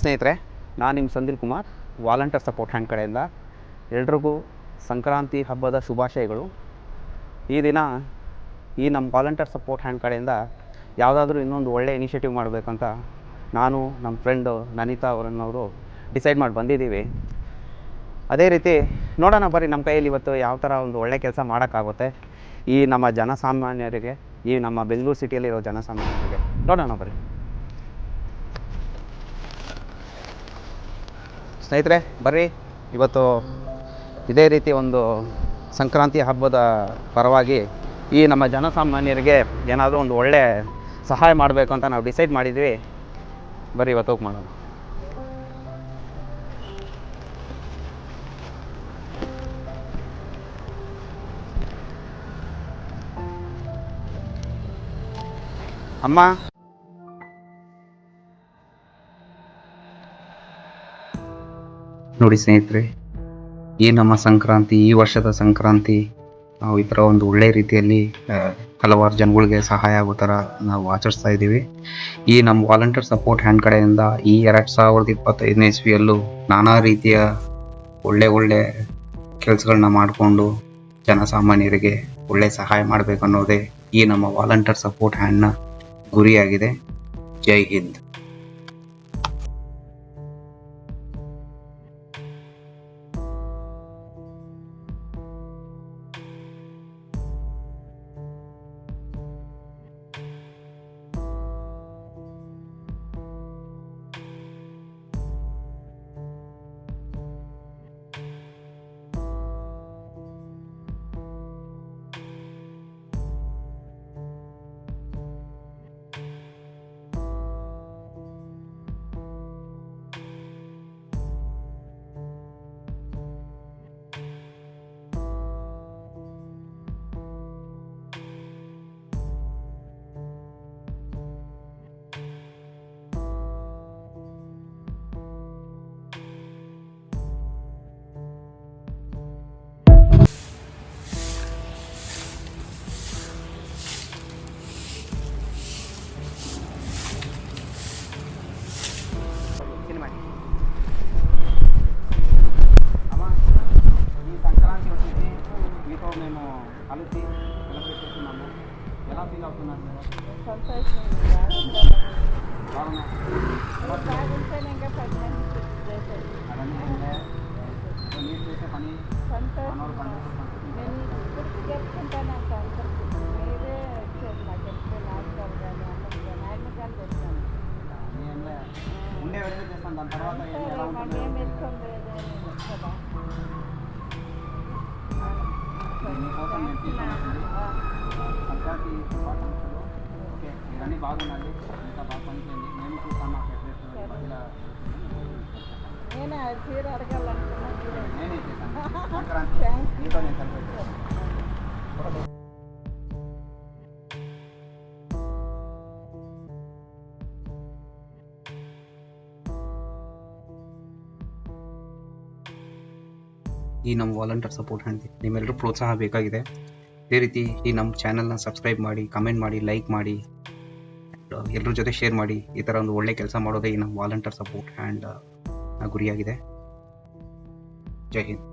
ಸ್ನೇಹಿತರೆ, ನಾನು ನಿಮ್ಮ ಸಂದಿಲ್ ಕುಮಾರ್, ವಾಲಂಟಿಯರ್ ಸಪೋರ್ಟ್ ಹ್ಯಾಂಡ್ ಕಡೆಯಿಂದ ಎಲ್ರಿಗೂ ಸಂಕ್ರಾಂತಿ ಹಬ್ಬದ ಶುಭಾಶಯಗಳು. ಈ ದಿನ ಈ ನಮ್ಮ ವಾಲಂಟಿಯರ್ ಸಪೋರ್ಟ್ ಹ್ಯಾಂಡ್ ಕಡೆಯಿಂದ ಯಾವುದಾದ್ರೂ ಇನ್ನೊಂದು ಒಳ್ಳೆ ಇನಿಷಿಯೇಟಿವ್ ಮಾಡಬೇಕಂತ ನಾನು ನಮ್ಮ ಫ್ರೆಂಡು ನನಿತಾ ಅವರನ್ನವರು ಡಿಸೈಡ್ ಮಾಡಿ ಬಂದಿದ್ದೀವಿ. ಅದೇ ರೀತಿ ನೋಡೋಣ ಬರ್ರಿ ನಮ್ಮ ಕೈಯಲ್ಲಿ ಇವತ್ತು ಯಾವ ಥರ ಒಂದು ಒಳ್ಳೆ ಕೆಲಸ ಮಾಡೋಕ್ಕಾಗುತ್ತೆ ಈ ನಮ್ಮ ಜನಸಾಮಾನ್ಯರಿಗೆ, ಈ ನಮ್ಮ ಬೆಂಗಳೂರು ಸಿಟಿಯಲ್ಲಿರೋ ಜನಸಾಮಾನ್ಯರಿಗೆ. ನೋಡೋಣ ಬರ್ರಿ ಸ್ನೇಹಿತರೆ, ಬರ್ರಿ ಇವತ್ತು ಇದೇ ರೀತಿ ಒಂದು ಸಂಕ್ರಾಂತಿ ಹಬ್ಬದ ಪರವಾಗಿ ಈ ನಮ್ಮ ಜನಸಾಮಾನ್ಯರಿಗೆ ಏನಾದರೂ ಒಂದು ಒಳ್ಳೆ ಸಹಾಯ ಮಾಡಬೇಕು ಅಂತ ನಾವು ಡಿಸೈಡ್ ಮಾಡಿದ್ವಿ. ಬರ್ರಿ ಇವತ್ತು ಹೋಗಿ ಮಾಡೋಣ. ಅಮ್ಮ, ನೋಡಿ ಸ್ನೇಹಿತರೆ, ಈ ನಮ್ಮ ಸಂಕ್ರಾಂತಿ, ಈ ವರ್ಷದ ಸಂಕ್ರಾಂತಿ ನಾವು ಈ ಥರ ಒಂದು ಒಳ್ಳೆ ರೀತಿಯಲ್ಲಿ ಹಲವಾರು ಜನಗಳಿಗೆ ಸಹಾಯ ಆಗೋ ಥರ ನಾವು ಆಚರಿಸ್ತಾ ಇದ್ದೀವಿ. ಈ ನಮ್ಮ ವಾಲಂಟಿಯರ್ ಸಪೋರ್ಟ್ ಹ್ಯಾಂಡ್ ಕಡೆಯಿಂದ ಈ 2025ನೇ ಇಸ್ವಿಯಲ್ಲೂ ನಾನಾ ರೀತಿಯ ಒಳ್ಳೆ ಕೆಲಸಗಳನ್ನ ಮಾಡಿಕೊಂಡು ಜನಸಾಮಾನ್ಯರಿಗೆ ಒಳ್ಳೆ ಸಹಾಯ ಮಾಡಬೇಕು ಅನ್ನೋದೇ ಈ ನಮ್ಮ ವಾಲಂಟಿಯರ್ ಸಪೋರ್ಟ್ ಹ್ಯಾಂಡ್ನ ಗುರಿಯಾಗಿದೆ. ಜೈ ಹಿಂದ್. అమ్మా, ఈ సంక్రాంతి వచ్చేసి మీతో మేము కలిసి సెలబ్రేట్ చేస్తున్నాము. ఎలా ఫీల్ అవుతున్నారు మీరు? బాగున్నా? అవన్నీ అంటే మీరు చేసే పని మనోళ్ళు ఉండే వెళ్ళి చేస్తాను. దాని తర్వాత ఎలా ఉంటుంది మీకోసం నేను తీసుకున్నది సంక్రాంతి శుభాకాంక్షలు. ఓకే, మీరన్నీ బాగుండాలి, ఇంకా బాగా పనిచేయండి. నేను చూస్తాను మా ఫెడరేషన్ మధ్యలో నేనే చేశాను సంక్రాంతి మీతో నేను సెలబ్రేట్ చేస్తాను. ಈ ನಮ್ಮ ವಾಲಂಟಿಯರ್ ಸಪೋರ್ಟ್ ಹ್ಯಾಂಡ್ ನಿಮ್ಮೆಲ್ಲರೂ ಪ್ರೋತ್ಸಾಹ ಬೇಕಾಗಿದೆ. ಇದೇ ರೀತಿ ಈ ನಮ್ಮ ಚಾನಲ್ನ ಸಬ್ಸ್ಕ್ರೈಬ್ ಮಾಡಿ, ಕಮೆಂಟ್ ಮಾಡಿ, ಲೈಕ್ ಮಾಡಿ, ಎಲ್ಲರ ಜೊತೆ ಶೇರ್ ಮಾಡಿ. ಈ ಥರ ಒಂದು ಒಳ್ಳೆ ಕೆಲಸ ಮಾಡೋದೇ ಈ ನಮ್ಮ ವಾಲಂಟಿಯರ್ ಸಪೋರ್ಟ್ ಹ್ಯಾಂಡ್ ಗುರಿಯಾಗಿದೆ. ಜೈ ಹಿಂದ್.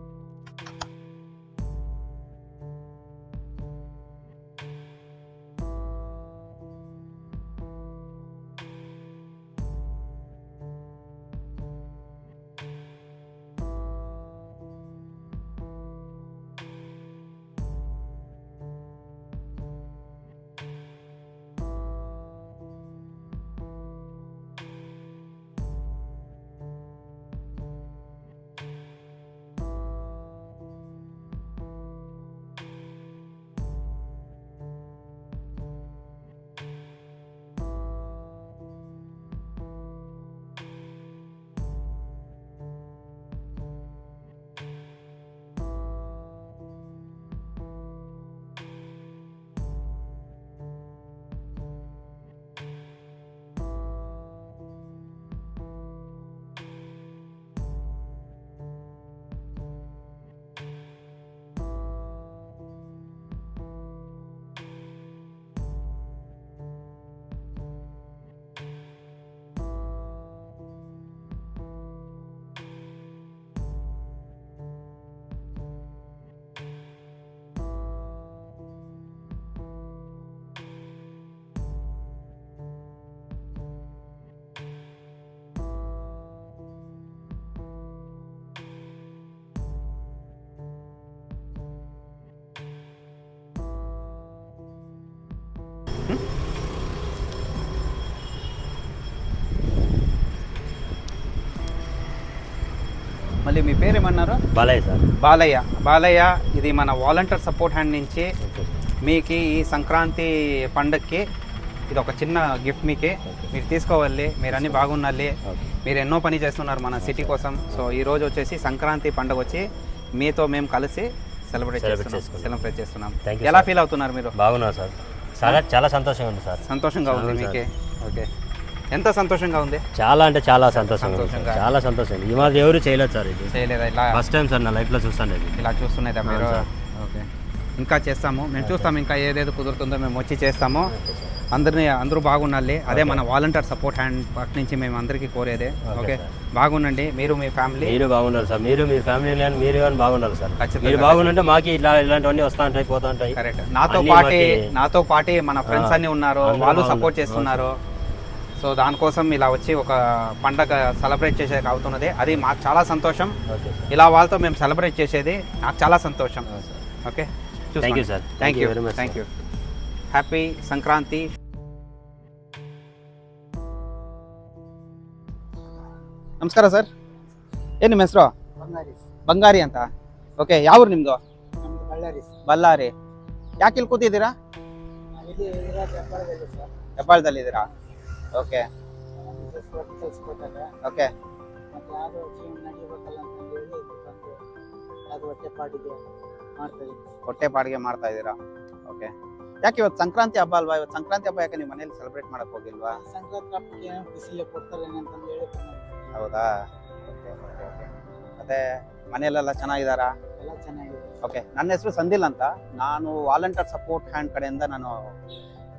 మళ్ళీ మీ పేరు ఏమన్నారు? బాలయ్య సార్. బాలయ్య ఇది మన వాలంటీర్ సపోర్ట్ హ్యాండ్ నుంచి మీకు ఈ సంక్రాంతి పండగకి ఇది ఒక చిన్న గిఫ్ట్ మీకే. మీరు తీసుకోవాలి, మీరు అన్నీ బాగుండాలి. మీరు ఎన్నో పని చేస్తున్నారు మన సిటీ కోసం. సో ఈ రోజు వచ్చేసి సంక్రాంతి పండుగ వచ్చి మీతో మేము కలిసి సెలబ్రేట్ చేస్తున్నాం. ఎలా ఫీల్ అవుతున్నారు మీరు? బాగున్నారు సార్, చాలా సంతోషంగా ఉంది సార్. సంతోషంగా ఉంది మీకే? ఓకే, ఎంత సంతోషంగా ఉంది? చాలా అంటే చాలా సంతోషంగా, చాలా సంతోషం. ఈ మాది ఎవరు చేయలేదు సార్, ఇది చేయలేదా? ఇలా ఫస్ట్ టైం సార్ నా లైఫ్లో చూస్తాను. ఇలా చూస్తున్నాయిదా మీరు? ఓకే, ఇంకా చేస్తాము, మేము చూస్తాము. ఇంకా ఏదేదో కుదురుతుందో మేము వచ్చి చేస్తాము. అందరూ బాగుండాలి. అదే మన వాలంటీర్ సపోర్ట్ హ్యాండ్ పక్క నుంచి మేము అందరికీ కోరేదే. ఓకే, బాగుండండి. మీరు మీ ఫ్యామిలీ మీరు బాగుండాలి సార్. మీరు మీ ఫ్యామిలీ కానీ మీరు కానీ బాగుండాలి సార్. మీరు బాగుంటే మాకు ఇలాంటివన్నీ వస్తూ ఉంటాయి, పోతూ ఉంటాయి. కరెక్ట్. నాతో పాటు మన ఫ్రెండ్స్ అన్ని ఉన్నారు, వాళ్ళు సపోర్ట్ చేస్తున్నారు. సో దానికోసం ఇలా వచ్చి ఒక పండగ సెలబ్రేట్ చేసేది అవుతున్నది. అది మాకు చాలా సంతోషం. ఇలా వాళ్ళతో మేము సెలబ్రేట్ చేసేది నాకు చాలా సంతోషం. Okay, thank you sir. Thank you. Happy Sankranti. ನಮಸ್ಕಾರ ಸರ್, ಏನು ನಿಮ್ಮ ಹೆಸರು? ಬಂಗಾರಿ ಅಂತ. ಓಕೆ, ಯಾವ ಊರು ನಿಮ್ಮದು? ಬಳ್ಳಾರಿ. ಯಾಕೆ ಇಲ್ಲಿ ಕೂತಿದ್ದೀರಾ? ಹೆಬ್ಬಾಳದಲ್ಲಿದ್ದೀರಾ? Okay okay. ಹೊಟ್ಟೆ ಪಾಡಿಗೆ ಮಾಡ್ತಾ ಇದ್ದೀರಾ? ಓಕೆ. ಯಾಕೆ ಇವತ್ತು ಸಂಕ್ರಾಂತಿ ಹಬ್ಬ ಅಲ್ವಾ? ಇವತ್ತು ಸಂಕ್ರಾಂತಿ ಹಬ್ಬ ಯಾಕೆ ನೀವು ಮನೇಲಿ ಸೆಲೆಬ್ರೇಟ್ ಮಾಡಕ್ ಹೋಗಿಲ್ವಾ? ಸಂಕ್ರಾಂತಿ ಹಬ್ಬಕ್ಕೆ ಬಿಸಿಲು ಕೊಡ್ತಾರೆ ಅಂತಂದು ಹೇಳಿ ಹೌದಾ? ಓಕೆ. ಮತ್ತೆ ಮನೆಯಲ್ಲೆಲ್ಲ ಚೆನ್ನಾಗಿದ್ದಾರಾ? ಎಲ್ಲ ಚೆನ್ನಾಗಿದೆ. ಓಕೆ, ನನ್ನ ಹೆಸರು ಸಂದಿಲ್ ಅಂತ. ನಾನು ವಾಲಂಟಿಯರ್ ಸಪೋರ್ಟ್ ಹ್ಯಾಂಡ್ ಕಡೆಯಿಂದ ನಾನು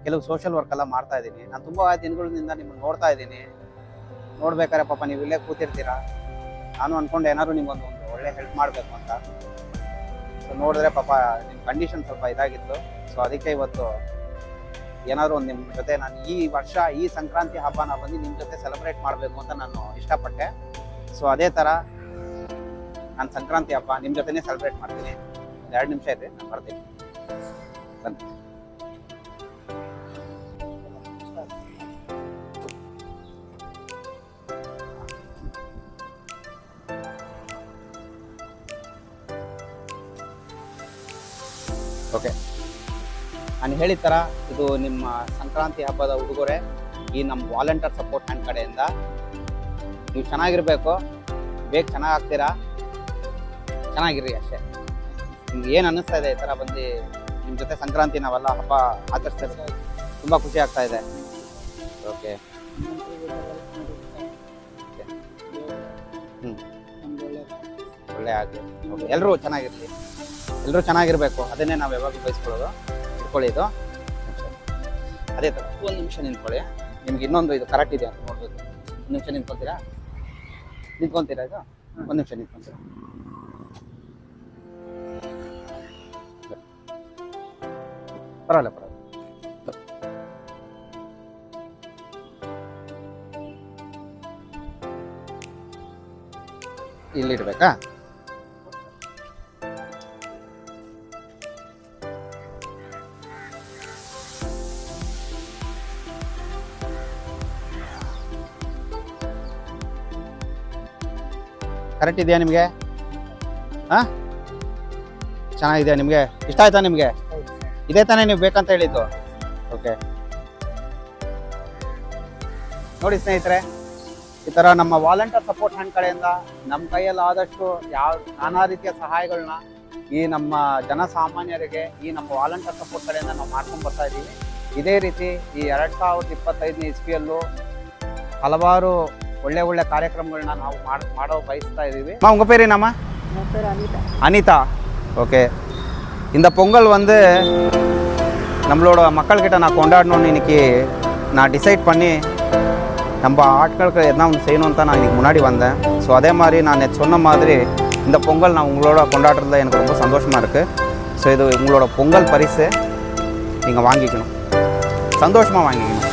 ಕೆಲವು ಸೋಷಿಯಲ್ ವರ್ಕ್ ಎಲ್ಲ ಮಾಡ್ತಾ ಇದ್ದೀನಿ. ನಾನು ತುಂಬ ದಿನಗಳಿಂದ ನಿಮ್ಮನ್ನು ನೋಡ್ತಾ ಇದ್ದೀನಿ. ನೋಡ್ಬೇಕಾದ್ರೆ ಪಾಪ ನೀವು ಇಲ್ಲೇ ಕೂತಿರ್ತೀರಾ. ನಾನು ಅನ್ಕೊಂಡು ಏನಾದ್ರು ನಿಮ್ಗೊಂದು ಒಳ್ಳೆ ಹೆಲ್ಪ್ ಮಾಡಬೇಕು ಅಂತ. ಸೊ ನೋಡಿದ್ರೆ ಪಾಪ ನಿಮ್ಮ ಕಂಡೀಷನ್ ಸ್ವಲ್ಪ ಇದಾಗಿತ್ತು. ಸೊ ಅದಕ್ಕೆ ಇವತ್ತು ಏನಾದರೂ ಒಂದು ನಿಮ್ಮ ಜೊತೆ ನಾನು ಈ ವರ್ಷ ಈ ಸಂಕ್ರಾಂತಿ ಹಬ್ಬನ ಬಂದು ನಿಮ್ಮ ಜೊತೆ ಸೆಲೆಬ್ರೇಟ್ ಮಾಡಬೇಕು ಅಂತ ನಾನು ಇಷ್ಟಪಟ್ಟೆ. ಸೊ ಅದೇ ಥರ ನಾನು ಸಂಕ್ರಾಂತಿ ಹಬ್ಬ ನಿಮ್ಮ ಜೊತೆನೇ ಸೆಲೆಬ್ರೇಟ್ ಮಾಡ್ತೀನಿ. 2 ನಿಮಿಷ ಇದೆ, ನಾನು ಬರ್ತೀನಿ. ಬನ್ನಿ. ಓಕೆ, ನಾನು ಹೇಳಿದ ಥರ ಇದು ನಿಮ್ಮ ಸಂಕ್ರಾಂತಿ ಹಬ್ಬದ ಉಡುಗೊರೆ ಈ ನಮ್ಮ ವಾಲಂಟಿಯರ್ ಸಪೋರ್ಟ್ ಹ್ಯಾಂಡ್ ಕಡೆಯಿಂದ. ನೀವು ಚೆನ್ನಾಗಿರಬೇಕು, ಬೇಗ ಚೆನ್ನಾಗಾಗ್ತೀರಾ, ಚೆನ್ನಾಗಿರ್ರಿ ಅಷ್ಟೇ. ನಿಮ್ಗೆ ಏನು ಅನ್ನಿಸ್ತಾ ಇದೆ ಈ ಥರ ಬಂದು ನಿಮ್ಮ ಜೊತೆ ಸಂಕ್ರಾಂತಿ ನಾವೆಲ್ಲ ಹಬ್ಬ ಆಚರಿಸ್ತಾ ತುಂಬ ಖುಷಿ ಆಗ್ತಾ ಇದೆ. ಓಕೆ, ಒಳ್ಳೆ ಆಗಲಿ. ಓಕೆ, ಎಲ್ಲರೂ ಚೆನ್ನಾಗಿರಲಿ, ಎಲ್ಲರೂ ಚೆನ್ನಾಗಿರಬೇಕು. ಅದನ್ನೇ ನಾವು ಯಾವಾಗಲೂ ಬಯಸ್ಕೊಳ್ಳೋದು. ಇಟ್ಕೊಳ್ಳಿ ಇದು. ಅದೇ ಥರ 1 ನಿಮಿಷ ನಿಂತ್ಕೊಳ್ಳಿ. ನಿಮ್ಗೆ ಇನ್ನೊಂದು ಇದು ಕರೆಕ್ಟ್ ಇದೆ ಅಂತ ನೋಡ್ಬೇಕು. 1 ನಿಮಿಷ ನಿಂತ್ಕೊತೀರಾ? ಇದು 1 ನಿಮಿಷ ನಿಂತ್ಕೊಂತೀರಾ? ಪರವಾಗಿಲ್ಲ. ಇಲ್ಲಿಡ್ಬೇಕಾ? ಕರೆಕ್ಟ್ ಇದೆಯಾ ನಿಮಗೆ? ಹಾಂ, ಚೆನ್ನಾಗಿದೆಯಾ? ನಿಮಗೆ ಇಷ್ಟ ಆಯ್ತಾ? ನಿಮಗೆ ಇದೇ ತಾನೇ ನೀವು ಬೇಕಂತ ಹೇಳಿದ್ದು? ಓಕೆ, ನೋಡಿ ಸ್ನೇಹಿತರೆ, ಈ ಥರ ನಮ್ಮ ವಾಲಂಟಿಯರ್ ಸಪೋರ್ಟ್ ಹ್ಯಾಂಡ್ ಕಡೆಯಿಂದ ನಮ್ಮ ಕೈಯಲ್ಲಾದಷ್ಟು ನಾನಾ ರೀತಿಯ ಸಹಾಯಗಳನ್ನ ಈ ನಮ್ಮ ಜನಸಾಮಾನ್ಯರಿಗೆ ಈ ನಮ್ಮ ವಾಲಂಟಿಯರ್ ಸಪೋರ್ಟ್ ಕಡೆಯಿಂದ ನಾವು ಮಾಡ್ಕೊಂಡು ಬರ್ತಾ ಇದ್ದೀವಿ. ಇದೇ ರೀತಿ ಈ 2025ನೇ ಇಸ್ವಿಯಲ್ಲೂ ಹಲವಾರು ಒಳ್ಳೆ ಕಾರ್ಯಕ್ರಮಗಳನ್ನ ನಾವು ಮಾಡೋ ಬಯಸ್ತಾ ಇದ್ದೀವಿ. உங்க பேர் என்னம்மா? என் பேர் அனிதா. அனிதா. ஓகே, இந்த பொங்கல் வந்து நம்மளோட மக்கள்கிட்ட நான் கொண்டாடணும்னு இன்னைக்கு நான் டிசைட் பண்ணி நம்ம ஆட்களுக்கு எதனா ஒன்று செய்யணும்னு தான் நான் இன்றைக்கி முன்னாடி வந்தேன். ஸோ அதே மாதிரி நான் சொன்ன மாதிரி இந்த பொங்கல் நான் உங்களோட கொண்டாடுறதுல எனக்கு ரொம்ப சந்தோஷமாக இருக்குது. ஸோ இது உங்களோட பொங்கல் பரிசு நீங்கள் வாங்கிக்கணும், சந்தோஷமாக வாங்கிக்கணும்.